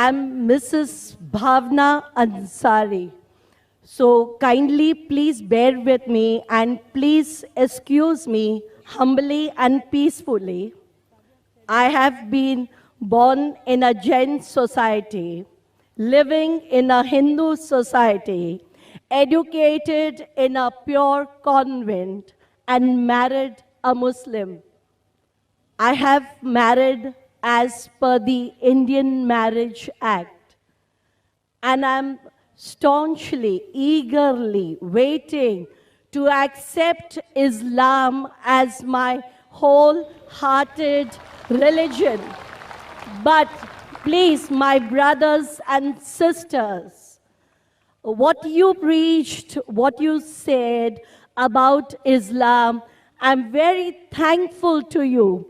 I'm Mrs. Bhavna Ansari. So kindly please bear with me and please excuse me humbly and peacefully. I have been born in a Jain society, living in a Hindu society, educated in a pure convent, and married a Muslim. I have married as per the Indian Marriage Act, and I'm staunchly, eagerly waiting to accept Islam as my wholehearted religion. But please, my brothers and sisters, what you preached, what you said about Islam, I'm very thankful to you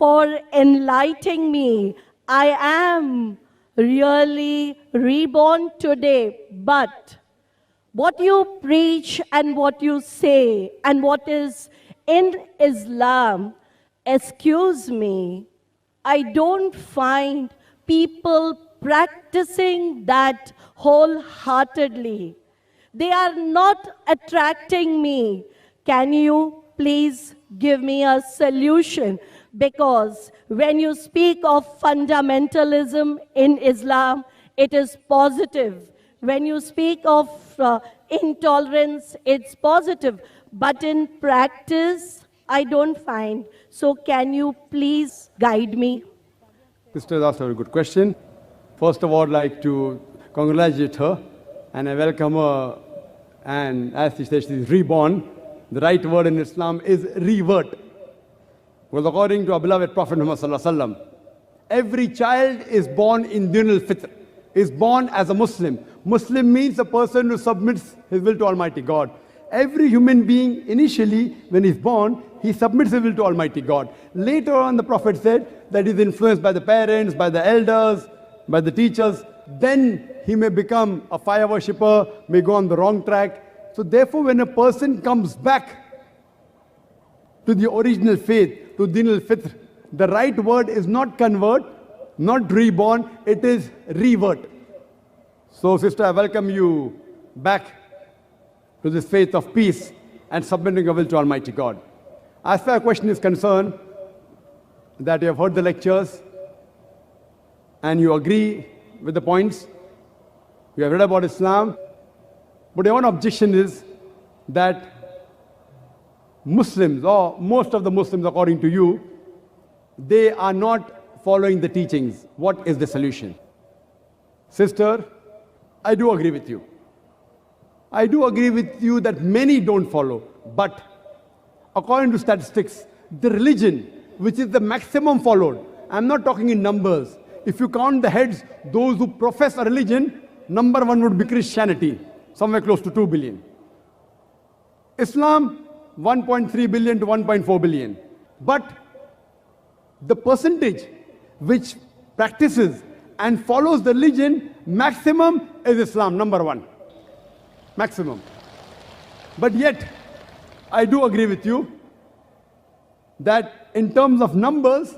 for enlightening me. I am really reborn today, but what you preach and what you say and what is in Islam, excuse me, I don't find people practicing that wholeheartedly. They are not attracting me. Can you please give me a solution? Because when you speak of fundamentalism in Islam, it is positive. When you speak of intolerance, it's positive. But in practice, I don't find. So can you please guide me? Sister has asked a very good question. First of all, I'd like to congratulate her and I welcome her. And as she says, she's reborn. The right word in Islam is revert. Because according to our beloved Prophet Muhammad Sallallahu Alaihi Wasallam, every child is born in Din al-Fitr, is born as a Muslim. Muslim means a person who submits his will to Almighty God. Every human being, initially, when he's born, he submits his will to Almighty God. Later on, the Prophet said that he's influenced by the parents, by the elders, by the teachers. Then he may become a fire worshipper, may go on the wrong track. So therefore, when a person comes back to the original faith, to Din al-Fitr, the right word is not convert, not reborn, it is revert. So sister, I welcome you back to this faith of peace and submitting your will to Almighty God. As far as the question is concerned, that you have heard the lectures and you agree with the points, you have read about Islam, but your one objection is that Muslims, or most of the Muslims according to you, they are not following the teachings. What is the solution? Sister, I do agree with you. I do agree with you that many don't follow, but according to statistics, the religion which is the maximum followed, I'm not talking in numbers. If you count the heads, those who profess a religion, number one would be Christianity, somewhere close to 2 billion. Islam, 1.3 billion to 1.4 billion. But the percentage which practices and follows the religion, maximum is Islam, number one. Maximum. But yet, I do agree with you that in terms of numbers,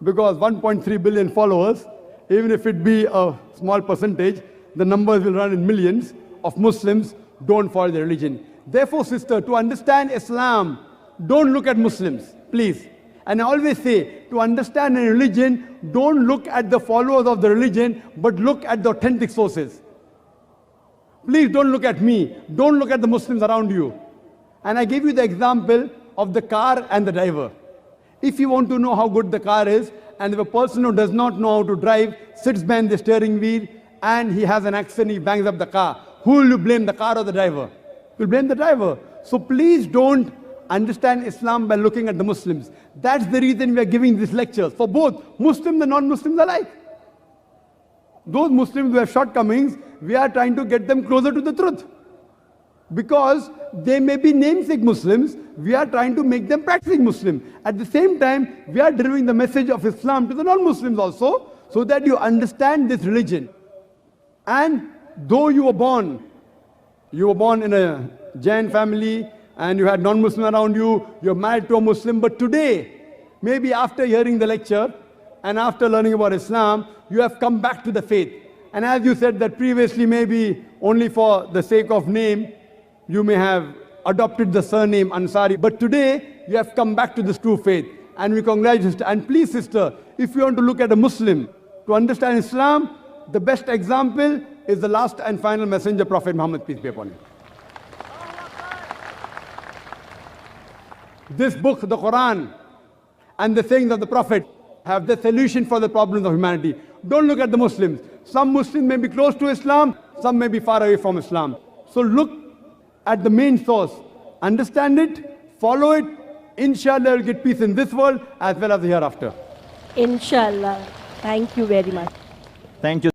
because 1.3 billion followers, even if it be a small percentage, the numbers will run in millions of Muslims don't follow the religion. Therefore, sister, to understand Islam, don't look at Muslims, please. And I always say, to understand a religion, don't look at the followers of the religion, but look at the authentic sources. Please don't look at me. Don't look at the Muslims around you. And I gave you the example of the car and the driver. If you want to know how good the car is, and if a person who does not know how to drive sits behind the steering wheel and he has an accident, he bangs up the car, who will you blame, the car or the driver? You'll blame the driver. So please don't understand Islam by looking at the Muslims. That's the reason we are giving these lectures for both Muslims and non-Muslims alike. Those Muslims who have shortcomings, we are trying to get them closer to the truth. Because they may be namesake Muslims, we are trying to make them practicing Muslim. At the same time, we are delivering the message of Islam to the non-Muslims also, so that you understand this religion. And though you were born in a Jain family, and you had non-Muslim around you, you're married to a Muslim, but today, maybe after hearing the lecture, and after learning about Islam, you have come back to the faith. And as you said that previously, maybe only for the sake of name, you may have adopted the surname Ansari. But today, you have come back to this true faith. And we congratulate you, sister. And please, sister, if you want to look at a Muslim, to understand Islam, the best example is the last and final messenger, Prophet Muhammad, peace be upon him. This book, the Quran, and the sayings of the Prophet have the solution for the problems of humanity. Don't look at the Muslims. Some Muslims may be close to Islam, some may be far away from Islam. So look at the main source, understand it, follow it. Inshallah, you'll get peace in this world as well as the hereafter. Inshallah. Thank you very much. Thank you.